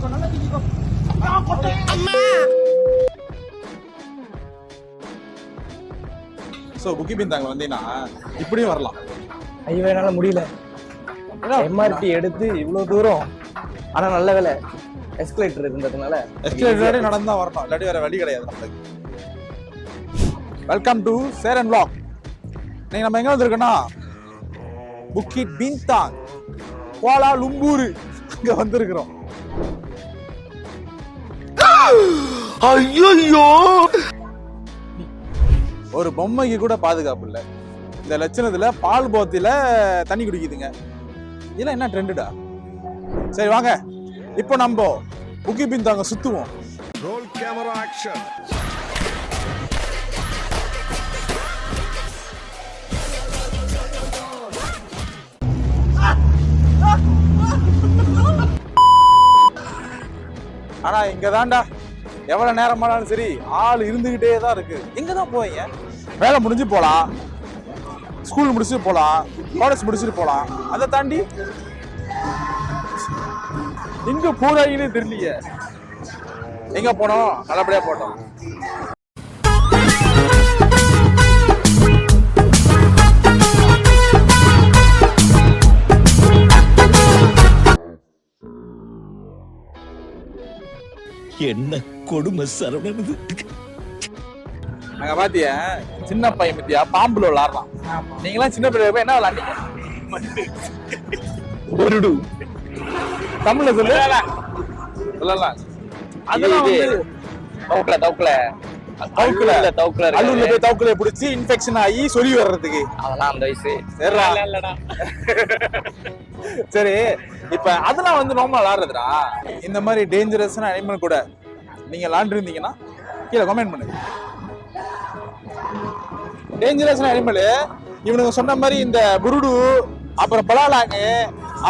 So புக்கி பிந்தாங்க வந்தீங்கன்னா இப்படியும் வரலாம். ஐயோ என்னால முடியல. எம்ஆர்டி எடுத்து இவ்வளவு தூரம். ஆனா நல்ல வேலை எஸ்கலேட்டர் இருந்ததுனால எஸ்கலேட்டர் நடந்தா வரணும், இல்லாட்டி வேற வழி கிடையாது நம்மளுக்கு. Welcome to Cheran vlog. நீங்க நம்ம எங்க வந்திருக்கோம்னா புக்கிட் பிந்தாங் குவாலா லும்பூர் இங்க வந்திருக்கிறோம். ஐயோ ஒரு பொம்மைக்கு கூட பாதுகாப்பு இல்லை. இந்த லட்சணத்துல பால் போத்தில தண்ணி குடிக்குதுங்க. இதெல்லாம் என்ன ட்ரெண்டுடா? சரி வாங்க இப்போ நம்ம புக்கி பிந்தாங்க சுத்துவோம். Roll camera action. ஆனா இங்க தான்டா எவ்வளவு நேரமானாலும் சரி ஆள் இருந்துகிட்டே தான் இருக்கு. எங்க தான் போவீங்க? வேலை முடிஞ்சு போலாம், ஸ்கூல் முடிச்சுட்டு போலாம், காலேஜ் முடிச்சுட்டு போலாம். அதை தாண்டி எங்க போறாங்கன்னு தெரியலையே. எங்க போனோம்? நல்லபடியா போட்டோம். என்ன கொடுமை சரவணன். நாங்க பாத்திய சின்ன பையன் பத்தியா பாம்புல விளாடுறான். நீங்களாம் சின்ன பிள்ளை போய் என்ன விளாண்டீங்க? ஒருடு தமிழ்ல சொல்லு. சொல்லலாம். அதெல்லாம் வந்து அள்ளூர்ல போய் தவுக்குல பிடிச்சி இன்ஃபெக்ஷன் ஆகி சொல்லி வர்றதுக்கு அதெல்லாம் அந்த வயசு. சரி இப்ப அதெல்லாம் வந்து நார்மலா விளாடுறதுடா. இந்த மாதிரி டேஞ்சரஸான அனிமல் கூட நீங்க விளாண்டுருந்தீங்கன்னா கீழே கமெண்ட் பண்ணுங்க. டேஞ்சரஸான அனிமல் இவனுங்க சொன்ன மாதிரி இந்த புருடு, அப்புறம் பலாலாங்கு,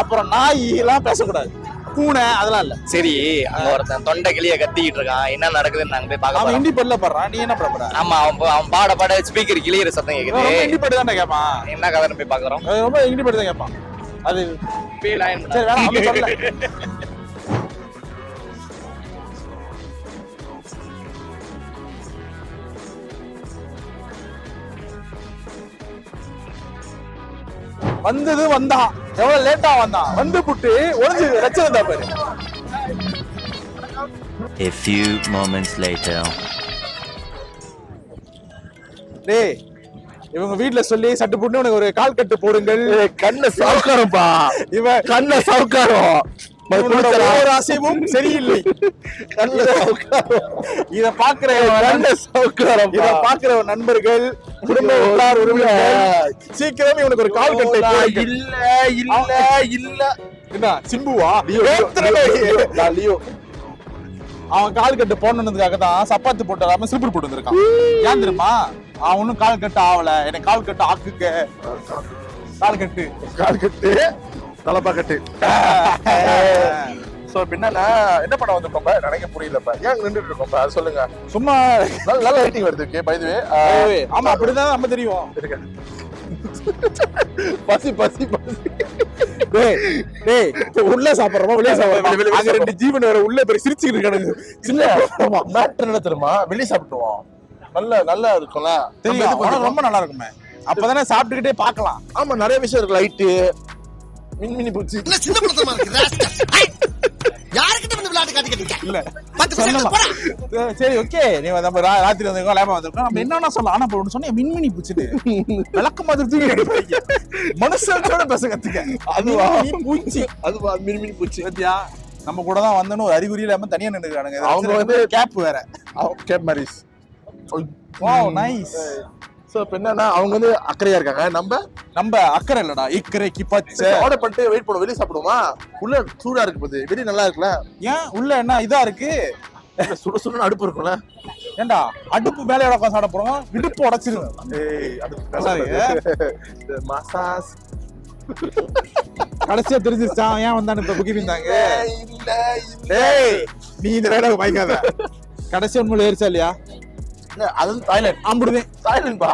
அப்புறம் நாய் எல்லாம் பேசக்கூடாது. பூனை அதெல்லாம் இல்ல. சரி, அங்க ஒருத்தன் தொண்டை கிளிய கத்திக்கிட்டு இருக்கான். என்ன நடக்குதுன்னு நாங்க போய் அவன் பாக்க. இண்டி பல்ல படுறான், நீ என்ன பண்ண போற? ஆமா, அவன் பாட ஸ்பீக்கர் கிளியற சத்தம் கேக்குது. ரொம்ப இண்டி பட்டு தானே கேட்பான். என்ன கதை போய் பாக்குறோம். ரொம்ப இண்டி பட்டு தான் கேட்பான். அது ஃபீல் ஆயிடும். சரி வேணாம் அப்படி சொல்லல. வந்தது வந்தான், எவ்வளவு லேட்டா வந்தான், வந்து புட்டு ஒளிஞ்சு ரச்சனை பாரு. A few moments later. டேய் இவங்க வீட்டுல சொல்லி சட்டு புட்டு உனக்கு ஒரு கால் கட்டு போடுங்கள். கண்ண சவுக்காரம்பா, இவன் கண்ண சவுக்காரம். ஒவ்வொரு அசைவும் சரியில்லை. கண்ண சவுக்காரம். இத பாக்குற கண்ண சவுக்காரம். இத பாக்குற நண்பர்கள், குடும்ப உறுப்பினர்கள் சீக்கிரம் இவனுக்கு ஒரு கால் கட்டை போடுங்கள். இல்ல இல்ல இல்ல. என்ன சிம்புவா? லியோ. அவன் கால் கட்டு போடணுன்றதுக்காக தான் சப்பாத்து போட்டு வராம சிலிப்பர் போட்டு வந்திருக்கான். ஏன் தெரியுமா? அவனும் கால் கட்டு ஆவல, எனக்கு கால் கட்டு ஆக்குக்க. கால் கட்டு தலப்பா கட்டு. சோ என்னன்னா என்ன பண்ண வந்திருக்கோம் நினைக்க புரியலப்பா. ஏன் நின்றுட்டு இருக்கோம் அது சொல்லுங்க. சும்மா நல்ல ரைட்டிங் வருது. ஓகே பை தி வே. ஆமா அப்படிதான் நம்ம தெரியும். பசி பசி பசி. டேய் உள்ள சாப்பிடுறோமா வெளிய சாப்பிடுறோமா? அங்க ரெண்டு ஜீவன் வேற உள்ள போய் சிரிச்சிட்டு இருக்கானுங்க. சின்ன மேட்டர் என்ன தெரியுமா? வெளிய சாப்பிட்டுருவோம். நல்லா இருக்கும்ல. தெரியும், ரொம்ப நல்லா இருக்குமே. அப்பதானே சாப்பிட்டுக்கிட்டே பார்க்கலாம். ஆமா நிறைய விஷயம் இருக்கு. லைட்டு, மின்மினி பூச்சி. என்ன சின்ன படமா இருக்கு? யார்கிட்ட வந்து விளையாட்டு காட்டிக்கிட்டீங்க? இல்ல 10 செகண்ட் போடா. சரி ஓகே, நீ நம்ம ராத்திரி வந்திருக்கோம், லேமா வந்திருக்கோம். நம்ம என்னன்னா சொல்லலாம். ஆனா இப்ப சொன்னேன் மின்மினி பூச்சிட்டு விளக்க மாதிரி தூக்கி அடிப்பாங்க. மனுஷனோட பேச கத்துக்க. அதுவா பூச்சி? அதுவா மின்மினி பூச்சி. பத்தியா நம்ம கூட தான் வந்தனும் ஒரு அறிகுறி இல்லாம தனியா நின்னுறானுங்க. அவங்க வந்து கேப் வேற. கேப் மாரிஸ். Wow nice. சோ இப்ப என்னன்னா அவங்க வந்து அக்கறையா இருக்காங்க. நம்ம அக்கறை இல்லடா, இக்கரைக்கு பச்சை. ஆர்டர் பண்ணிட்டு வெயிட் பண்ணுவோம். வெளிய சாப்பிடுவோமா? உள்ள சூடா இருக்கு போது, வெளிய நல்லா இருக்குல்ல. ஏன் உள்ள என்ன இதா இருக்கு? சுட சுட அடுப்பு இருக்கும்ல. ஏண்டா அடுப்பு மேலே உட்காந்து சாப்பிட போறோம், இடுப்பு உடைச்சிருவேன். ஏய் அது மசாஸ். கடைசியா தெரிஞ்சிருச்சா ஏன் வந்தானு இப்ப புக்கி இருந்தாங்க. இல்ல டேய் நீ இந்த வேலை வாய்க்காத. கடைசி உண்மையில ஏறிச்சா இல்லையா? அது தாய்லாந்து. அம்புடுதே தாய்லாந்து பா.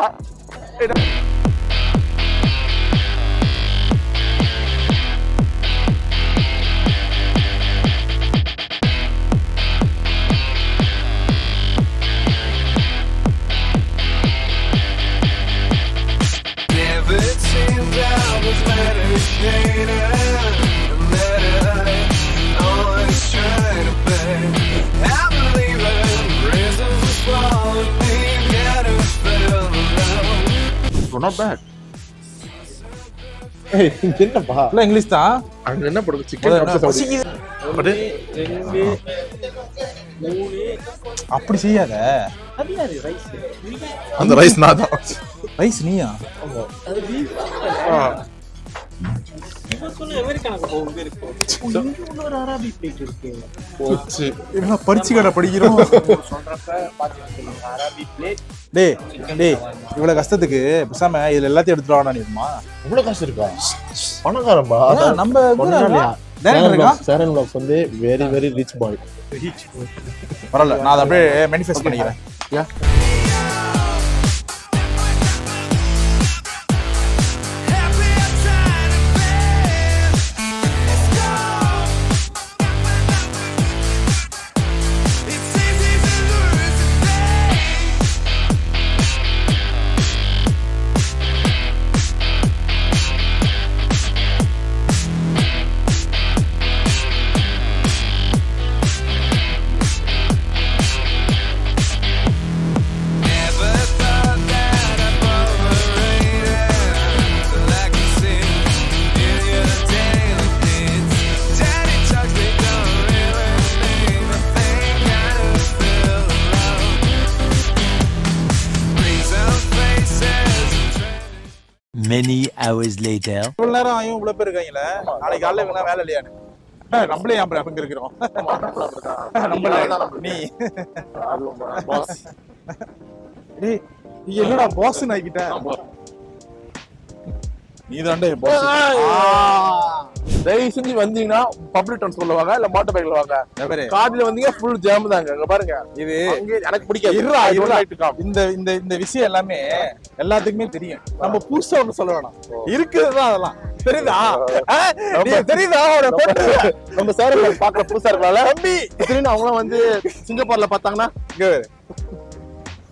Not bad. என்னப்பா இல்ல இங்கிலீஷ் தான். அங்க என்ன போடுது? சிக்கன் அப்படி செய்யாத. அந்த ரைஸ் நான் தான். ரைஸ் நீயா? என்ன பரிச்சு கடை படிக்கிறோம்? டேய் டேய் இவ்வளவு கஷ்டத்துக்கு பேசாம இதுல எல்லாத்தையும் எடுத்துட்டு வாடா நீமா. இவ்வளவு காசு இருக்கா? பணக்காரம்பா. நம்ம சேரன் வ்ளாக்ஸ் வந்து வெரி வெரி ரிச் பாய். பரவாயில்ல, நான் அதை அப்படியே மேனிஃபெஸ்ட் பண்ணிக்கிறேன். Many hours later. இவ்வளவு நேரம் ஆயும் இவ்வளவு பேர் இருக்காங்களே, நாளைக்கு காலையில இவங்க வேலை இல்லையானு நம்மளே அங்க இருக்கிறோம். நீ டேய் நீ என்னடா பாஸ் ஆகிட்ட? நீ தாண்டே பாஸ். தயவு செஞ்சு வந்தீங்கன்னா பப்ளிக் டிரான்ஸ்போர்ட்ல வாங்க இல்ல மோட்டார் பைக்ல வாங்க. கார்ல வந்தீங்க ஃபுல் ஜாம் தாங்க. அங்க பாருங்க, இது எனக்கு பிடிக்காது. இந்த இந்த இந்த விஷயம் எல்லாமே எல்லாத்துக்குமே தெரியும். நம்ம புதுசா ஒண்ணு சொல்ல வேணாம், இருக்குதுதான் அதெல்லாம். தெரியுதா? தெரியுதா? நம்ம சார் பாக்குற புதுசா இருக்கனால தம்பி அவங்களாம் வந்து சிங்கப்பூர்ல பார்த்தாங்கன்னா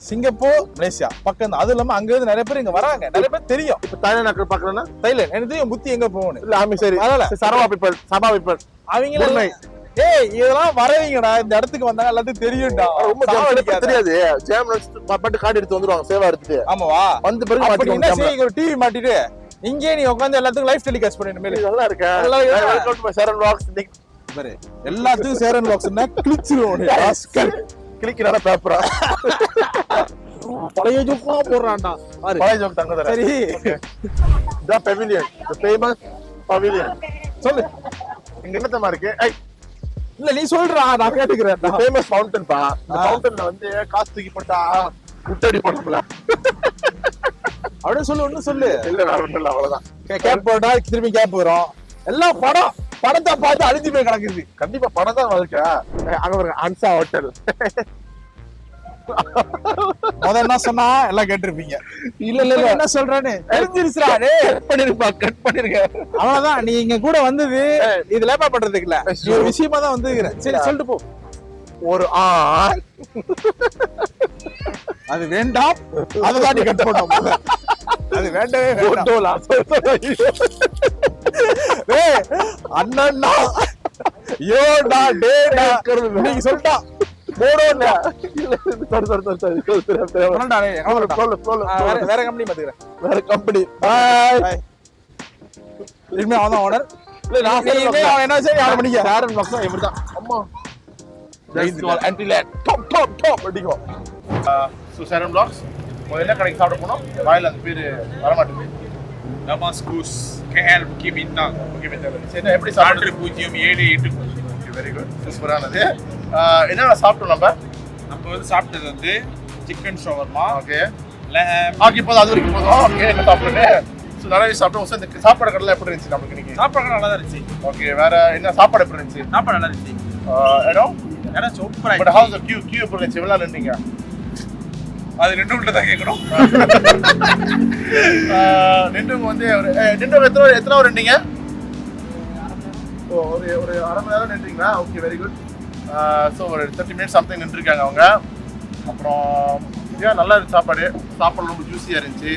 சிங்கப்பூர் மலேசியா பக்கம் தான். அது இல்லாம அங்க இருந்து நிறைய பேர் இங்க வராங்க, நிறைய பேர் தெரியும். இப்ப தாய்லாந்து பாக்குறேன்னா தைலாந்து எனக்கு தெரியும். புத்தி எங்க போகணும் இல்ல ஆமி சரி அதனால சரவா பீப்பிள் சபா பீப்பிள் அவங்க ஏய் இதெல்லாம் வரவீங்கடா, இந்த இடத்துக்கு வந்தாங்க எல்லாத்துக்கும் தெரியும்டா. ரொம்ப தெரியாது. ஜாம் பட்டு கார்டு எடுத்து வந்துருவாங்க சேவா எடுத்துட்டு. ஆமாவா வந்து பிறகு என்ன செய்ய ஒரு டிவி மாட்டிட்டு இங்கே நீ உட்காந்து எல்லாத்துக்கும் லைவ் டெலிகாஸ்ட் பண்ணிட்டு நல்லா இருக்கு. Welcome to Cheran vlogs. பாரு எல்லாத்துக்கும் சேரன் வ்ளாக்ஸ்னா கிளிச்சிரோனே ராஸ்கல் கிளிக்கிறான பேப்பரா பழைய ஜோக்கா போறான்டா. பாரு பழைய ஜோக் தங்க தர. சரி தி பவிலியன், தி ஃபேமஸ் பவிலியன். சொல்லு இங்க என்னத்தமா இருக்கு? இல்ல நீ சொல்றா, நான் கேட்டுக்கிறேன். தி ஃபேமஸ் ஃபவுண்டன் பா. இந்த ஃபவுண்டன்ல வந்து காசு தூக்கி போட்டா முட்டடி போடல. அப்படியே சொல்லு, ஒண்ணு சொல்லு. இல்ல வேற ஒண்ணும் இல்ல, அவ்வளவுதான். கேப் போட்டா திரும்பி கேப் வரும். எல்லாம் படத்தை பார்த்து அழிஞ்சு போய் கிடக்குது. கண்டிப்பா படம் தான் வாழ்க்கை. அங்க ஒரு அன்சா ஹோட்டல். என்ன சொன்னா எல்லாம் கேட்டிருப்பீங்க. இல்ல இல்ல என்ன சொல்றானு தெரிஞ்சிருச்சுடா. கட் பண்ணிருக்க அவ்வளவுதான். நீ இங்க கூட வந்தது இது லேப்பா பண்றதுக்கு இல்ல, ஒரு விஷயமா தான் வந்துக்கிற. சரி சொல்லிட்டு போ. ஒரு அது வேண்டாம், அதை தாண்டி கட் பண்ணோம். அது வேண்டவே வேண்டாம். அண்ணா யோடா டேடா நீங்க சொல்லிட்டா போடோடா. வேற கம்பெனி பாத்துக்கிறேன். வேற கம்பெனி. பாய். இனிமே அவன் தான் ஓனர். இல்ல நான் அவன் என்ன சரி 6 மணிக்கு சேரன் வ்ளாக்ஸ் இப்படிதான். அம்மா ஆன்டிலேட் டாப் டாப் டாப் அடிக்கும். சேரன் வ்ளாக்ஸ் முதல்ல கடைக்கு சாப்பிட போனோம். வாயில அந்த பேரு வரமாட்டேங்குது. Damascus KL Bukit Bintang. சரி எப்படி சாப்பிட்டு 078 வெரி குட் சூப்பரானது. என்ன சாப்பிட்டோம் நம்ம வந்து சாப்பிட்டது வந்து சிக்கன் ஷவர்மா. ஓகே லேம். போதும், அது வரைக்கும் போதும். ஓகே என்ன சாப்பிட்டேன்? ஸோ நிறைய சாப்பிட்டோம். இந்த சாப்பாடு கடையில் எப்படி இருந்துச்சு நமக்கு இன்னைக்கு? சாப்பாடு நல்லா தான் இருந்துச்சு. ஓகே வேற என்ன சாப்பாடு எப்படி இருந்துச்சு? சாப்பாடு நல்லா இருந்துச்சு. இடம் சூப்பரா. பட் ஹவுஸ் கியூ எப்படி இருந்துச்சு? எவ்வளோ நின்றீங்க? அது ரெண்டு உள்ள தான் கேட்கணும். நின்றவங்க வந்து நின்றவங்க எத்தனை ஹவர் நின்றீங்க? ஒரு ஒரு அரை மணி நேரம் நின்றீங்களா? Okay very good. ஸோ ஒரு 30 மினிட்ஸ் சம்திங் நின்றுருக்காங்க அவங்க. அப்புறம் நல்லா இருந்துச்சு சாப்பாடு. சாப்பாடு ரொம்ப ஜூஸியாக இருந்துச்சு.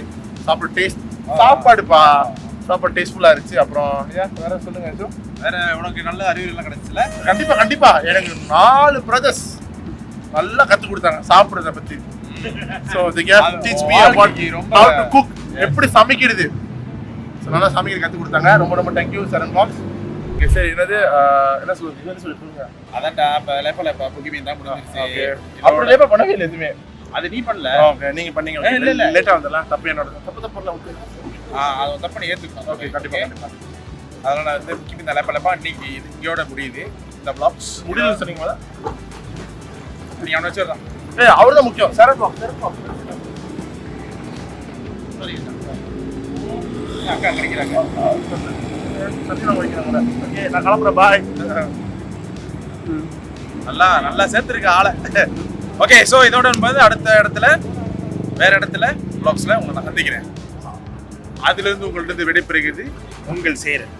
சாப்பாடு டேஸ்ட்ஃபுல்லாக இருந்துச்சு. அப்புறம் வேற சொல்லுங்க. வேற உனக்கு நல்ல அறிவுலாம் கிடைச்சுல? கண்டிப்பா எனக்கு 4 பிரதர்ஸ் நல்லா கற்றுக் கொடுத்தாங்க சாப்பிட்றத பற்றி. So they teach me about how to cook. எப்படி சமைக்கிறது So, நல்லா சமைக்க கற்றுக் கொடுத்தாங்க. ரொம்ப ரொம்ப தேங்க்யூ சரண் பாக்ஸ். ஓகே சரி, என்னது என்ன சொல்லுங்க. அதான்டா இப்போ லேப்பா புகிமீன் தான் முடிஞ்சிருச்சு. ஓகே அப்புறம் லேப்பா பண்ணவே இல்லை எதுவுமே. அது நீ பண்ணல. ஓகே நீங்க பண்ணீங்க. இல்ல. லேட்டா வந்தலாம். தப்பு என்னோட தப்பு. ஓகே அது தப்பு நீ ஏற்றுக்கணும். ஓகே கண்டிப்பா. அதனால வந்து புகிமீன் லேப்பா இன்னைக்கு இங்கேயோட முடியுது இந்த பிளாக்ஸ். முடியல சொன்னீங்களா? நீ அவனை வச்சிடறான். அவர் தான் முக்கியம். சரண் பாக்ஸ். அக்கா கிடைக்கிறாங்க. ஓகே நான் கிளம்புறேன். பாய். நல்லா சேர்த்துருக்க ஆளை. ஓகே ஸோ இதோட வந்து வேற இடத்துல vlogsல உங்களை நான் சந்திக்கிறேன். அதிலிருந்து உங்கள்ட்ட விடைபெறுகிறது உங்கள் சேரன்.